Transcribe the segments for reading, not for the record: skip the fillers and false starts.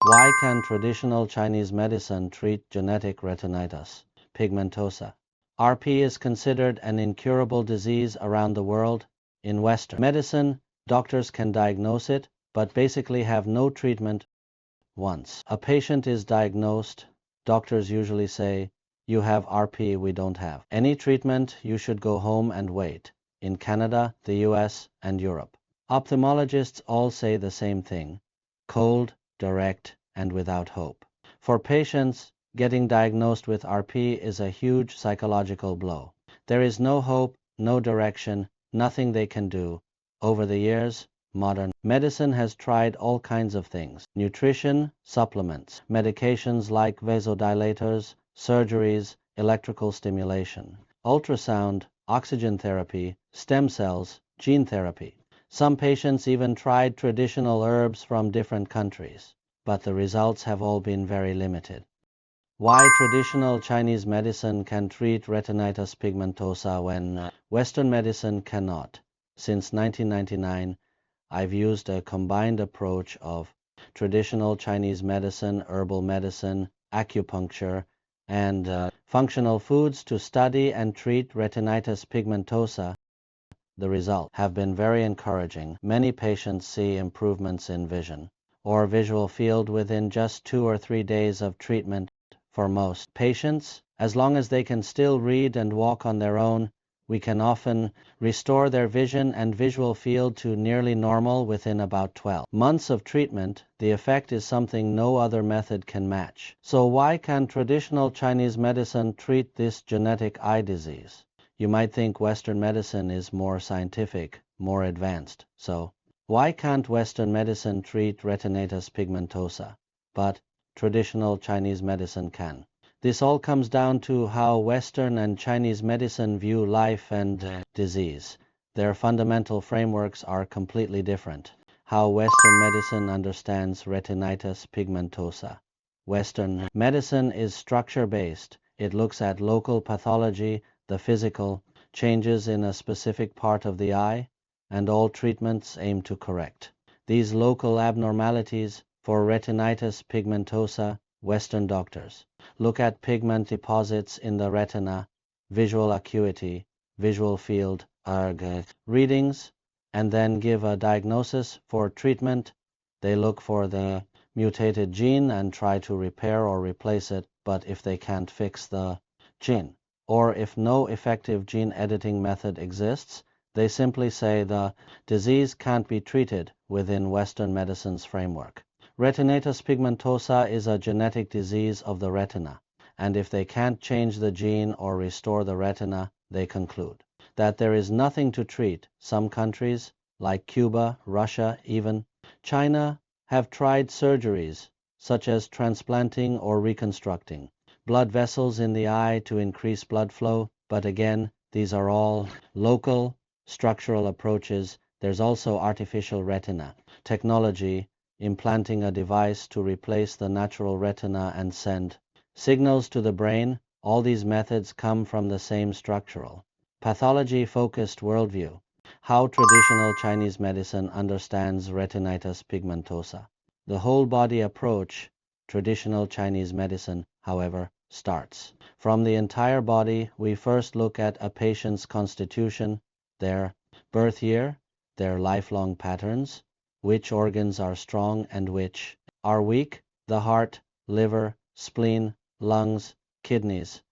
Why can traditional Chinese medicine treat genetic retinitis pigmentosa? RP is considered an incurable disease around the world. In Western medicine, doctors can diagnose it, but basically have no treatment. Once a patient is diagnosed, doctors usually say, "You have RP, we don't have any treatment, you should go home and wait." In Canada, the US, and Europe, ophthalmologists all say the same thing: cold, direct, and without hope. For patients, getting diagnosed with RP is a huge psychological blow. There is no hope, no direction, nothing they can do. Over the years, modern medicine has tried all kinds of things: nutrition, supplements, medications like vasodilators, surgeries, electrical stimulation, ultrasound, oxygen therapy, stem cells, gene therapy. Some patients even tried traditional herbs from different countries, but the results have all been very limited. Why traditional Chinese medicine can treat retinitis pigmentosa when Western medicine cannot? Since 1999, I've used a combined approach of traditional Chinese medicine, herbal medicine, acupuncture, and functional foods to study and treat retinitis pigmentosa. The results have been very encouraging. Many patients see improvements in vision or visual field within just 2 or 3 days of treatment. For most patients, as long as they can still read and walk on their own, we can often restore their vision and visual field to nearly normal within about 12 months of treatment. The effect is something no other method can match. So why can traditional Chinese medicine treat this genetic eye disease? You might think Western medicine is more scientific, more advanced. So why can't Western medicine treat retinitis pigmentosa, but traditional Chinese medicine can? This all comes down to how Western and Chinese medicine view life and disease. Their fundamental frameworks are completely different. How Western medicine understands retinitis pigmentosa. Western medicine is structure-based. It looks at local pathology, the physical changes in a specific part of the eye, and all treatments aim to correct these local abnormalities. For retinitis pigmentosa, Western doctors look at pigment deposits in the retina, visual acuity, visual field readings, and then give a diagnosis. For treatment, they look for the mutated gene and try to repair or replace it, but if they can't fix the gene, or if no effective gene editing method exists, they simply say the disease can't be treated within Western medicine's framework. Retinitis pigmentosa is a genetic disease of the retina, and if they can't change the gene or restore the retina, they conclude that there is nothing to treat. Some countries, like Cuba, Russia, even China, have tried surgeries, such as transplanting or reconstructing blood vessels in the eye to increase blood flow, but again, these are all local, structural approaches. There's also artificial retina technology, implanting a device to replace the natural retina and send signals to the brain. All these methods come from the same structural, pathology-focused worldview. How traditional Chinese medicine understands retinitis pigmentosa. The whole-body approach. Traditional Chinese medicine, however, starts from the entire body. We first look at a patient's constitution, their birth year, their lifelong patterns, which organs are strong and which are weak, the heart, liver, spleen, lungs, kidneys.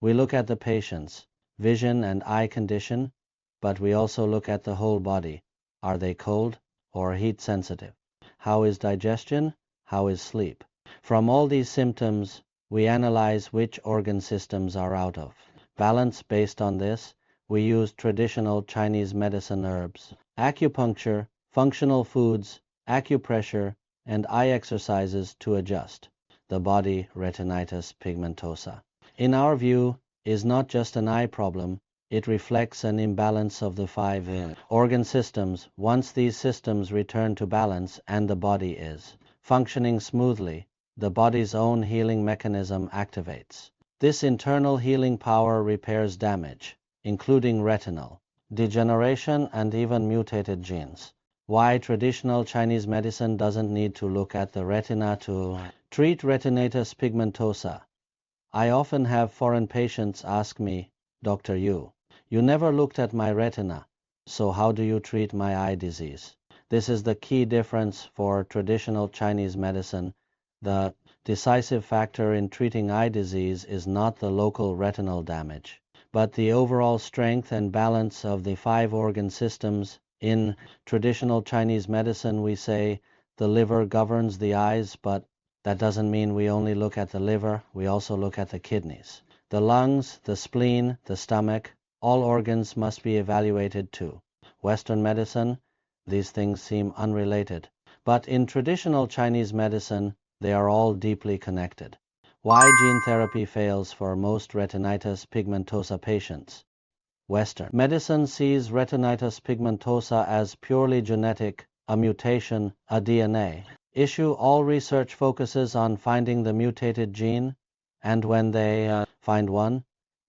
We look at the patient's vision and eye condition, but we also look at the whole body. Are they cold or heat sensitive? How is digestion? How is sleep? From all these symptoms, we analyze which organ systems are out of balance. Based on this, we use traditional Chinese medicine herbs, acupuncture, functional foods, acupressure, and eye exercises to adjust the body. Retinitis pigmentosa, in our view, is not just an eye problem. It reflects an imbalance of the 5 organ systems. Once these systems return to balance and the body is functioning smoothly, the body's own healing mechanism activates. This internal healing power repairs damage, including retinal degeneration and even mutated genes. Why traditional Chinese medicine doesn't need to look at the retina to treat retinitis pigmentosa. I often have foreign patients ask me, Dr. Yu, you never looked at my retina, so how do you treat my eye disease? This is the key difference for traditional Chinese medicine. The decisive factor in treating eye disease is not the local retinal damage, but the overall strength and balance of the 5 organ systems. In traditional Chinese medicine, we say the liver governs the eyes, but that doesn't mean we only look at the liver, we also look at the kidneys. The lungs, the spleen, the stomach, all organs must be evaluated too. Western medicine, these things seem unrelated, but in traditional Chinese medicine, they are all deeply connected. Why gene therapy fails for most retinitis pigmentosa patients? Western medicine sees retinitis pigmentosa as purely genetic, a mutation, a DNA issue. All research focuses on finding the mutated gene, and when they find one,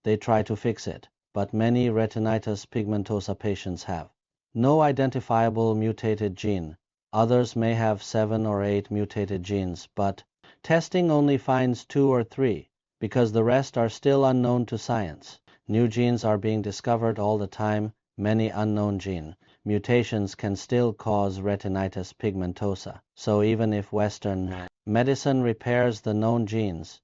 they try to fix it. But many retinitis pigmentosa patients have no identifiable mutated gene. Others may have 7 or 8 mutated genes, but testing only finds 2 or 3, because the rest are still unknown to science. New genes are being discovered all the time. Many unknown gene mutations can still cause retinitis pigmentosa. So even if Western medicine repairs the known genes,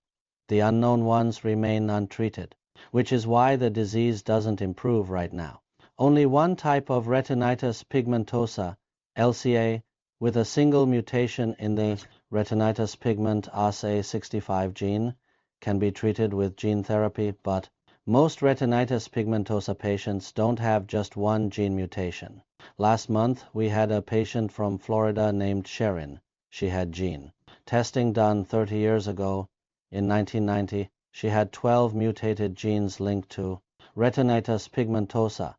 the unknown ones remain untreated, which is why the disease doesn't improve right now. Only one type of retinitis pigmentosa, LCA, with a single mutation in the retinitis pigmentosa 65 gene, can be treated with gene therapy, but most retinitis pigmentosa patients don't have just one gene mutation. Last month, we had a patient from Florida named Sherin. She had gene testing done 30 years ago. In 1990, she had 12 mutated genes linked to retinitis pigmentosa,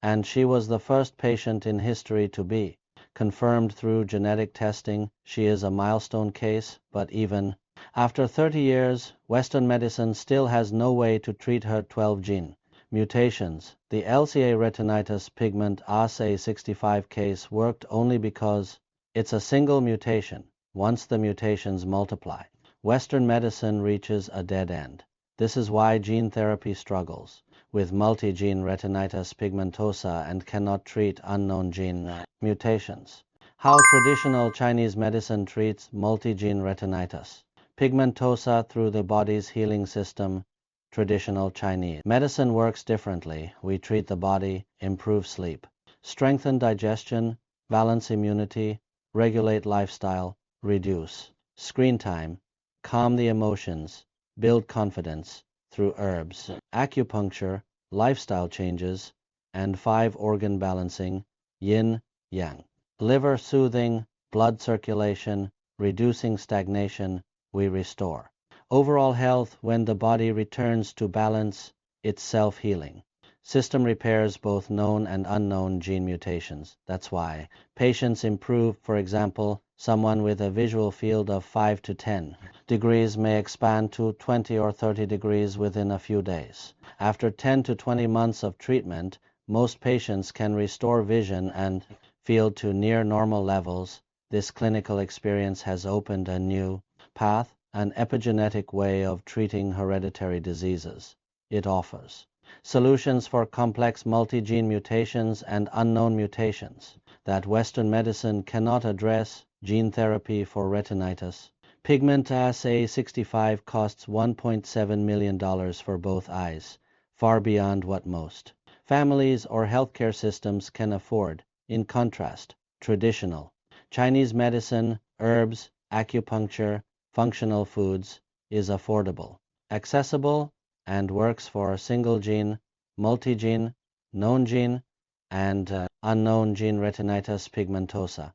and she was the first patient in history to be confirmed through genetic testing. She is a milestone case, but even after 30 years, Western medicine still has no way to treat her 12 gene mutations. The LCA retinitis pigmentosa 65 case worked only because it's a single mutation. Once the mutations multiply, Western medicine reaches a dead end. This is why gene therapy struggles with multi-gene retinitis pigmentosa and cannot treat unknown gene mutations. How traditional Chinese medicine treats multi-gene retinitis pigmentosa through the body's healing system. Traditional Chinese medicine works differently. We treat the body, improve sleep, strengthen digestion, balance immunity, regulate lifestyle, reduce screen time, calm the emotions, build confidence through herbs, acupuncture, lifestyle changes, and 5-organ balancing, yin, yang, liver soothing, blood circulation, reducing stagnation. We restore overall health when the body returns to balance. It's self-healing. System repairs both known and unknown gene mutations. That's why patients improve. For example, someone with a visual field of 5 to 10 degrees may expand to 20 or 30 degrees within a few days. After 10 to 20 months of treatment, most patients can restore vision and field to near normal levels. This clinical experience has opened a new path, an epigenetic way of treating hereditary diseases. It offers solutions for complex multi-gene mutations and unknown mutations that Western medicine cannot address. Gene therapy for retinitis pigmentosa 65 costs $1.7 million for both eyes, far beyond what most families or healthcare systems can afford. In contrast, traditional Chinese medicine, herbs, acupuncture, functional foods is affordable, accessible, and works for single gene, multi-gene, known gene, and unknown gene retinitis pigmentosa.